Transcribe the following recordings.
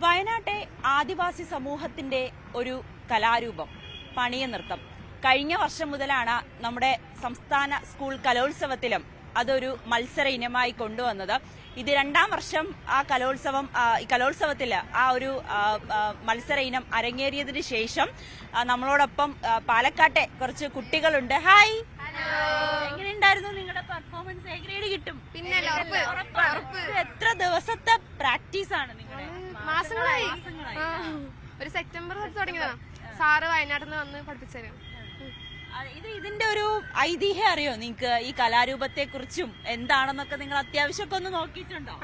വയനാട്ടെ ആദിവാസി സമൂഹത്തിന്റെ ഒരു കലാരൂപം പണിയ നൃത്തം കഴിഞ്ഞ വർഷം മുതലാണ് നമ്മുടെ സംസ്ഥാന സ്കൂൾ കലോത്സവത്തിലും അതൊരു മത്സര ഇനമായി കൊണ്ടുവന്നത്. ഇത് രണ്ടാം വർഷം ആ കലോത്സവത്തിൽ ആ ഒരു മത്സര ഇനം അരങ്ങേറിയതിനു ശേഷം നമ്മളോടൊപ്പം പാലക്കാട്ടെ കുറച്ച് കുട്ടികളുണ്ട്. ഹായ്, എങ്ങനെയുണ്ടായിരുന്നു നിങ്ങളുടെ പെർഫോമൻസ്? എ ഗ്രേഡ് കിട്ടും? പിന്നെ എത്ര ദിവസത്തെ പ്രാക്ടീസ് ആണ് നിങ്ങളുടെ? മാസങ്ങളായി. ഒരു സെപ്റ്റംബർ തുടങ്ങിയതാണ്. സാറ് വയനാട്ടിൽ നിന്ന് വന്ന് പഠിപ്പിച്ചു. ഇതിന്റെ ഒരു ഐതിഹ്യം അറിയോ നിങ്ങൾക്ക്? ഈ കലാരൂപത്തെ കുറിച്ചും എന്താണെന്നൊക്കെ നിങ്ങൾ അത്യാവശ്യമൊക്കെ ഒന്ന് നോക്കിയിട്ടുണ്ടോ?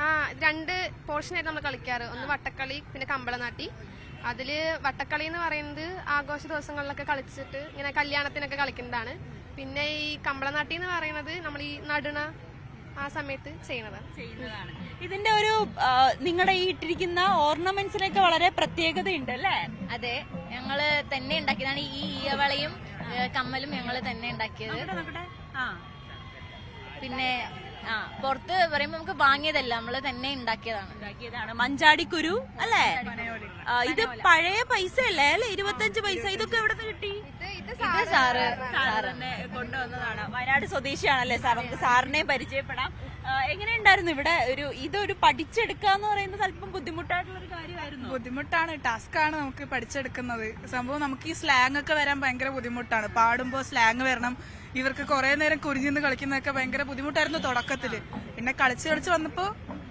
രണ്ട് പോർഷനായിട്ട് നമ്മൾ കളിക്കാറ്. ഒന്ന് വട്ടക്കളി, പിന്നെ കമ്പളനാട്ടി. അതില് വട്ടക്കളി എന്ന് പറയുന്നത് ആഘോഷ ദിവസങ്ങളിലൊക്കെ കളിച്ചിട്ട് ഇങ്ങനെ കല്യാണത്തിനൊക്കെ കളിക്കുന്നതാണ്. പിന്നെ ഈ കമ്പളനാട്ടി എന്ന് പറയുന്നത് നമ്മൾ ഈ നടുണ ആ സമയത്ത് ചെയ്യുന്നതാണ്. ഇതിന്റെ ഒരു നിങ്ങളുടെ ഈ ഇട്ടിരിക്കുന്ന ഓർണമെന്റ്സിനൊക്കെ വളരെ പ്രത്യേകതയുണ്ട് അല്ലേ? അതെ, ഞങ്ങള് തന്നെ ഉണ്ടാക്കിയതാണ്. ഈ ഈയവളയും കമ്മലും ഞങ്ങള് തന്നെ ഉണ്ടാക്കിയത്. പിന്നെ പുറത്ത് പറയുമ്പോ നമുക്ക് വാങ്ങിയതല്ല, നമ്മള് തന്നെ ഉണ്ടാക്കിയതാണ്. മഞ്ചാടിക്കുരു അല്ലേ? ഇത് പഴയ പൈസ അല്ലേ? 25 പൈസ. ഇതൊക്കെ എവിടെ നിന്ന് കിട്ടി? ഇത് സാറ് കൊണ്ടുവന്നതാണ്. വയനാട് സ്വദേശിയാണല്ലേ സാർ? നമുക്ക് സാറിനെ പരിചയപ്പെടാം. എങ്ങനെയുണ്ടായിരുന്നു ഇവിടെ ഇതൊരു പഠിച്ചെടുക്കാന്ന് പറയുന്നത് അല്പം ബുദ്ധിമുട്ടായിട്ടുള്ള ഒരു കാര്യമായിരുന്നു? ബുദ്ധിമുട്ടാണ്, ടാസ്കാണ് നമുക്ക് പഠിച്ചെടുക്കുന്നത്. സംഭവം നമുക്ക് ഈ സ്ലാങ് ഒക്കെ വരാൻ ഭയങ്കര ബുദ്ധിമുട്ടാണ്. പാടുമ്പോൾ സ്ലാങ് വരണം. ഇവർക്ക് കുറെ നേരം കുരിഞ്ഞിന്ന് കളിക്കുന്നതൊക്കെ ഭയങ്കര ബുദ്ധിമുട്ടായിരുന്നു തുടക്കത്തില്. പിന്നെ കളിച്ച് വന്നപ്പോ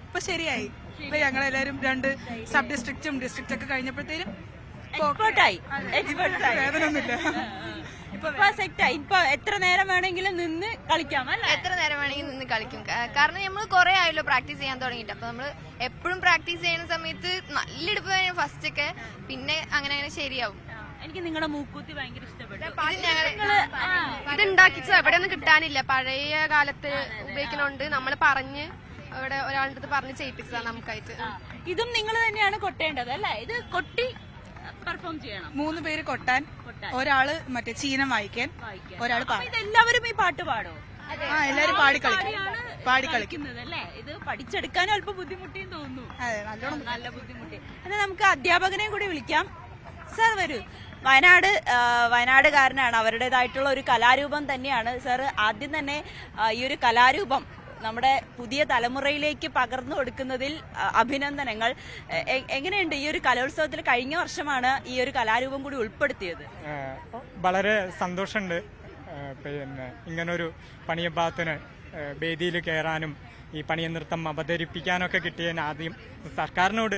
ഇപ്പൊ ശരിയായി. ഇപ്പൊ ഞങ്ങളെല്ലാരും 2 സബ് ഡിസ്ട്രിക്റ്റും ഡിസ്ട്രിക്റ്റ് ഒക്കെ കഴിഞ്ഞപ്പോഴത്തേനും വേദനയൊന്നുമില്ല. ഇപ്പൊ എത്ര നേരം വേണമെങ്കിലും നിന്ന് കളിക്കാം അല്ലേ? എത്ര നേരം വേണമെങ്കിലും നിന്ന് കളിക്കും. കാരണം നമ്മൾ കുറെ ആയല്ലോ പ്രാക്ടീസ് ചെയ്യാൻ തുടങ്ങിയിട്ട്. അപ്പൊ നമ്മള് എപ്പോഴും പ്രാക്ടീസ് ചെയ്യുന്ന സമയത്ത് നല്ല ഇടുപ്പ് ഫസ്റ്റ് ഒക്കെ, പിന്നെ അങ്ങനെ ശരിയാവും. എനിക്ക് നിങ്ങളുടെ മൂക്കൂത്തി ഭയങ്കര ഇഷ്ടപ്പെട്ടു. ഇത് ഉണ്ടാക്കിച്ചോ എവിടെ ഒന്നും കിട്ടാനില്ല. പഴയ കാലത്ത് ഉപയോഗിക്കുന്നോണ്ട് നമ്മള് പറഞ്ഞ് അവിടെ ഒരാളുടെ അടുത്ത് പറഞ്ഞ് ചെയ്യിപ്പിച്ചതാണ് നമുക്കായിട്ട്. ഇതും നിങ്ങൾ തന്നെയാണ് കൊട്ടേണ്ടത് അല്ലേ? ഇത് കൊട്ടി പെർഫോം ചെയ്യണം. 3 പേര് കൊട്ടാൻ, ഒരാള് മറ്റേ ചീനം വായിക്കാൻ, ഒരാള് എല്ലാവരും ഈ പാട്ട് പാടോ? എല്ലാരും പാടി കളിക്കുന്നത് അല്ലേ? ഇത് പഠിച്ചെടുക്കാനും അല്പം ബുദ്ധിമുട്ടിയെന്ന് തോന്നുന്നു. നല്ല ബുദ്ധിമുട്ടി. എന്നാൽ നമുക്ക് അധ്യാപകനെ കൂടി വിളിക്കാം. സാർ വരൂ. വയനാടുകാരനാണ്. അവരുടേതായിട്ടുള്ള ഒരു കലാരൂപം തന്നെയാണ്. സാർ, ആദ്യം തന്നെ ഈ ഒരു കലാരൂപം നമ്മുടെ പുതിയ തലമുറയിലേക്ക് പകർന്നു കൊടുക്കുന്നതിൽ അഭിനന്ദനങ്ങൾ. എങ്ങനെയുണ്ട് ഈ ഒരു കലോത്സവത്തിൽ? കഴിഞ്ഞ വർഷമാണ് ഈ ഒരു കലാരൂപം കൂടി ഉൾപ്പെടുത്തിയത്. വളരെ സന്തോഷമുണ്ട്. പിന്നെ ഇങ്ങനൊരു പണിയഭാഗത്തിന് വേദിയിൽ കയറാനും ഈ പണിയ നൃത്തം അവതരിപ്പിക്കാനൊക്കെ കിട്ടിയതിന് ആദ്യം സർക്കാരിനോട്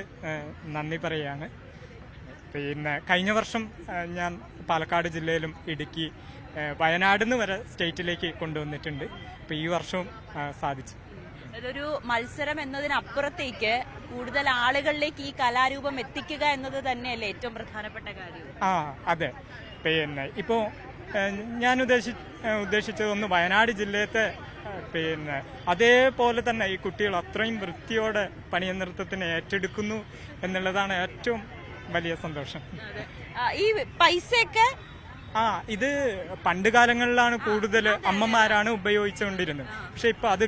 നന്ദി പറയുകയാണ്. പിന്നെ കഴിഞ്ഞ വർഷം ഞാൻ പാലക്കാട് ജില്ലയിലും ഇടുക്കി, വയനാട് നിന്ന് വരെ സ്റ്റേറ്റിലേക്ക് കൊണ്ടുവന്നിട്ടുണ്ട്. അപ്പൊ ഈ വർഷവും സാധിച്ചു. ഇതൊരു മത്സരം എന്നതിനപ്പുറത്തേക്ക് കൂടുതൽ ആളുകളിലേക്ക് ഈ കലാരൂപം എത്തിക്കുക എന്നത് തന്നെയല്ലേ ഏറ്റവും പ്രധാനപ്പെട്ട കാര്യം? അതെ. പിന്നെ ഇപ്പോ ഞാൻ ഉദ്ദേശിച്ചതൊന്ന് വയനാട് ജില്ലത്തെ പിന്നെ അതേപോലെ തന്നെ ഈ കുട്ടികൾ അത്രയും വൃത്തിയോടെ പണിയ നൃത്തത്തിനെ ഏറ്റെടുക്കുന്നു എന്നുള്ളതാണ് ഏറ്റവും വലിയ സന്തോഷം. ഈ പൈസയൊക്കെ ഇത് പണ്ട് കാലങ്ങളിലാണ് കൂടുതൽ അമ്മമാരാണ് ഉപയോഗിച്ചുകൊണ്ടിരുന്നത്. പക്ഷെ ഇപ്പൊ അത്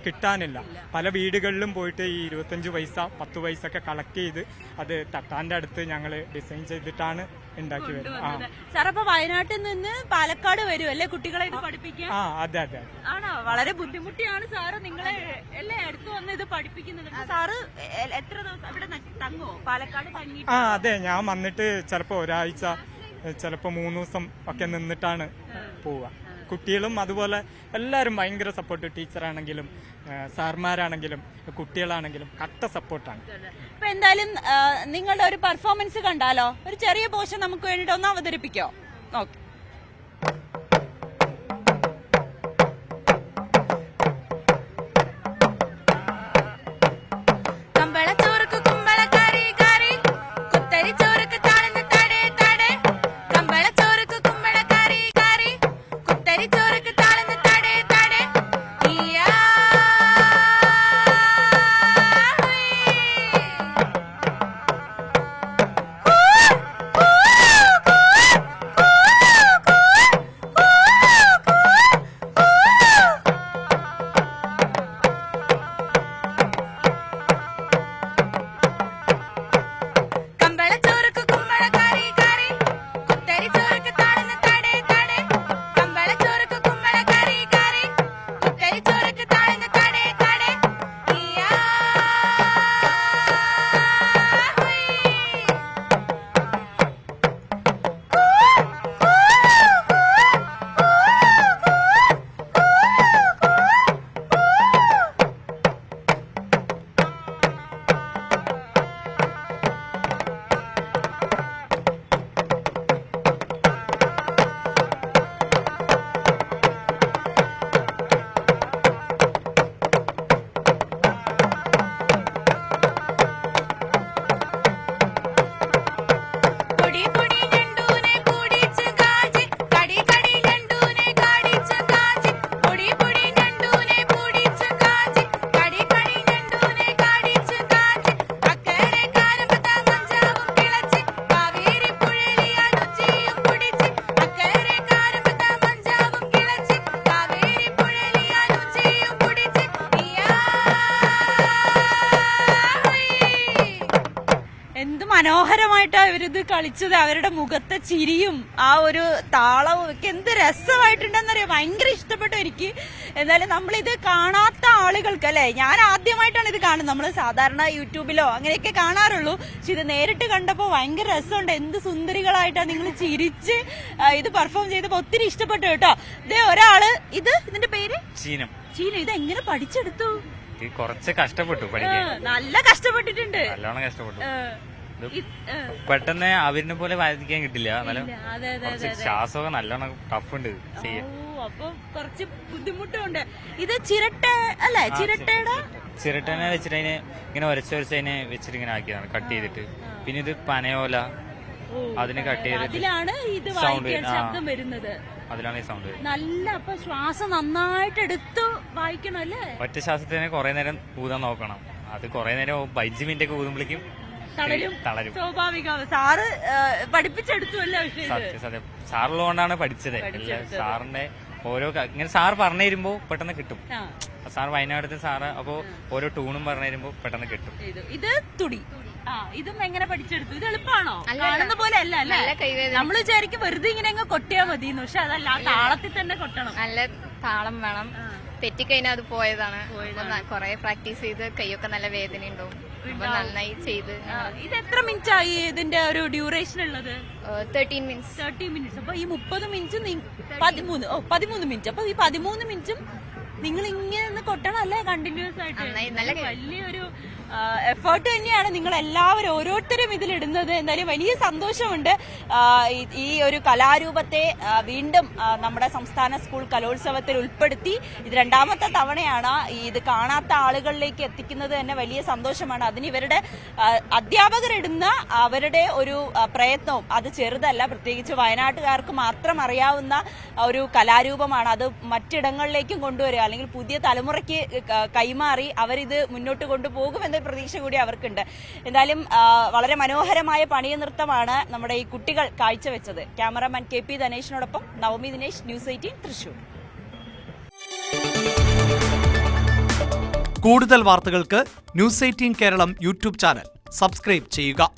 കിട്ടാനില്ല. പല വീടുകളിലും പോയിട്ട് ഈ 25 പൈസ 10 പൈസ ഒക്കെ കളക്ട് ചെയ്ത് അത് തട്ടാന്റെ അടുത്ത് ഞങ്ങള് ഡിസൈൻ ചെയ്തിട്ടാണ് ഉണ്ടാക്കി വരുന്നത്. സാർ, അപ്പൊ വയനാട്ടിൽ നിന്ന് പാലക്കാട് വരും അല്ലേ കുട്ടികളെ ഇത് പഠിപ്പിക്കാൻ? അതെ അതെ. ആണോ? വളരെ ബുദ്ധിമുട്ടിയാണ് സാറ് നിങ്ങളെ അല്ലേ അടുത്ത് വന്ന് ഇത് പഠിപ്പിക്കുന്നത്. സാറ് എത്ര ദിവസം ഇവിടെ തങ്ങോ? പാലക്കാട് തങ്ങി? അതെ, ഞാൻ വന്നിട്ട് ചിലപ്പോ ഒരാഴ്ച, ചിലപ്പോ 3 ദിവസം ഒക്കെ നിന്നിട്ടാണ് പോവുക. കുട്ടികളും അതുപോലെ എല്ലാവരും ഭയങ്കര സപ്പോർട്ട്. ടീച്ചറാണെങ്കിലും സാർമാരാണെങ്കിലും കുട്ടികളാണെങ്കിലും കട്ട സപ്പോർട്ടാണ്. അപ്പൊ എന്തായാലും നിങ്ങളുടെ ഒരു പെർഫോമൻസ് കണ്ടാലോ? ഒരു ചെറിയ പോർഷൻ നമുക്ക് വേണ്ടിട്ട് ഒന്ന് അവതരിപ്പിക്കോ? ഓക്കെ. മനോഹരമായിട്ടാണ് ഇവരിത് കളിച്ചത്. അവരുടെ മുഖത്തെ ചിരിയും ആ ഒരു താളവും ഒക്കെ എന്ത് രസമായിട്ടുണ്ടെന്നറിയാം. ഭയങ്കര ഇഷ്ടപ്പെട്ടു എനിക്ക്. എന്തായാലും നമ്മളിത് കാണാത്ത ആളുകൾക്ക് അല്ലെ, ഞാൻ ആദ്യമായിട്ടാണ് ഇത് കാണുന്നത്. നമ്മൾ സാധാരണ യൂട്യൂബിലോ അങ്ങനെയൊക്കെ കാണാറുള്ളൂ. പക്ഷെ ഇത് നേരിട്ട് കണ്ടപ്പോൾ ഭയങ്കര രസമുണ്ട്. എന്ത് സുന്ദരികളായിട്ടാണ് നിങ്ങൾ ചിരിച്ച് ഇത് പെർഫോം ചെയ്തപ്പോൾ ഒത്തിരി ഇഷ്ടപ്പെട്ടു കേട്ടോ. ഇതേ ഒരാള്, ഇതിന്റെ പേര് ചീനം. ഇത് എങ്ങനെ പഠിച്ചെടുത്തു? കുറച്ച് കഷ്ടപ്പെട്ടു പഠിക്കാൻ, നല്ല കഷ്ടപ്പെട്ടിട്ടുണ്ട്. നല്ലോണം കഷ്ടപ്പെട്ടു. പെട്ടെന്ന് അവരിനെ പോലെ വായിക്കാൻ കിട്ടില്ല. എന്നാലും കുറച്ച് ശ്വാസമൊക്കെ നല്ലോണം ടഫ് ഉണ്ട് ചെയ്യാൻ. അപ്പൊ കുറച്ച് ബുദ്ധിമുട്ടുണ്ട്. ഇത് ചിരട്ട അല്ലേ? ചിരട്ടനെ വെച്ചിട്ട് അതിനെ ഇങ്ങനെ ഉരച്ച് അതിനെ വെച്ചിട്ട് ഇങ്ങനെ ആക്കിയതാണ്, കട്ട് ചെയ്തിട്ട്. പിന്നെ ഇത് പനയോല, അതിനെ കട്ട് ചെയ്തിട്ട് അതിലാണ് ഇത് വായിക്കാൻ ശബ്ദം വരുന്നത്. അതിലാണ് ഈ സൗണ്ട്. നല്ല, അപ്പൊ ശ്വാസം നന്നായിട്ട് എടുത്തു വായിക്കണം അല്ലേ? ഒറ്റ ശ്വാസത്തിന് കുറെ നേരം ഊതാൻ നോക്കണം. അത് കുറെ നേരം 5 മിനിറ്റ് ഒക്കെ ഊതുമ്പോഴേക്കും തളരും. സ്വാഭാവികം. സാറ് പഠിപ്പിച്ചെടുത്തു അല്ലേ? സത്യം സാറുള്ളതുകൊണ്ടാണ് പഠിച്ചത്. സാറിന്റെ ഓരോ ഇങ്ങനെ സാർ പറഞ്ഞു തരുമ്പോ പെട്ടെന്ന് കിട്ടും. സാർ വയനാടത്തെ സാറ് അപ്പോ ഓരോ ടൂണും പറഞ്ഞു തരുമ്പോ പെട്ടെന്ന് കിട്ടും. ഇത് തുടി. ഇതും എങ്ങനെ പഠിച്ചെടുത്തു? ഇത് എളുപ്പമാണോ? കാണുന്ന പോലെ അല്ല അല്ലേ? നമ്മൾ വിചാരിക്കും വെറുതെ ഇങ്ങനെ അങ്ങ് കൊട്ടിയാ മതി, പക്ഷെ അതല്ല, താളത്തിൽ തന്നെ കൊട്ടണം. നല്ല താളം വേണം. തെറ്റിക്കഴിഞ്ഞാൽ അത് പോയതാണ്. കൊറേ പ്രാക്ടീസ് ചെയ്ത് കൈയൊക്കെ നല്ല വേദന ഉണ്ടാവും. നന്നായി ചെയ്ത്. ഇത് എത്ര മിനിറ്റ് ആയി ഇതിന്റെ ഒരു ഡ്യൂറേഷൻ ഉള്ളത്? 13 മിനിറ്റ്സ്. 30 മിനിറ്റ്സ്. അപ്പൊ ഈ 30 മിനിറ്റ് 13 മിനിറ്റ്. അപ്പൊ ഈ 13 മിനിറ്റും നിങ്ങൾ ഇങ്ങനെ കൊട്ടണം അല്ലേ? കണ്ടിന്യൂസ് ആയിട്ട്. വലിയൊരു എഫേർട്ട് തന്നെയാണ് നിങ്ങൾ എല്ലാവരും ഓരോരുത്തരും ഇതിലിടുന്നത്. എന്തായാലും വലിയ സന്തോഷമുണ്ട്. ഈ ഒരു കലാരൂപത്തെ വീണ്ടും നമ്മുടെ സംസ്ഥാന സ്കൂൾ കലോത്സവത്തിൽ ഉൾപ്പെടുത്തി. ഇത് 2ാമത്തെ തവണയാണ് ഇത് കാണാത്ത ആളുകളിലേക്ക് എത്തിക്കുന്നത്. തന്നെ വലിയ സന്തോഷമാണ്. അതിന് ഇവരുടെ അധ്യാപകരിടുന്ന അവരുടെ ഒരു പ്രയത്നവും അത് ചെറുതല്ല. പ്രത്യേകിച്ച് വയനാട്ടുകാർക്ക് മാത്രം അറിയാവുന്ന ഒരു കലാരൂപമാണ്. അത് മറ്റിടങ്ങളിലേക്കും കൊണ്ടുവരിക, അല്ലെങ്കിൽ പുതിയ തലമുറയ്ക്ക് കൈമാറി അവരിത് മുന്നോട്ട് കൊണ്ടുപോകുമെന്ന പ്രതീക്ഷ കൂടി അവർക്കുണ്ട്. എന്തായാലും വളരെ മനോഹരമായ പണിയ നൃത്തമാണ് നമ്മുടെ ഈ കുട്ടികൾ കാഴ്ചവെച്ചത്. ക്യാമറാമാൻ KP ധനേഷിനോടൊപ്പം നവമി ദിനേശ്, News 18 തൃശൂർ. കൂടുതൽ വാർത്തകൾക്ക് News 18 Keralam YouTube channel subscribe ചെയ്യുക.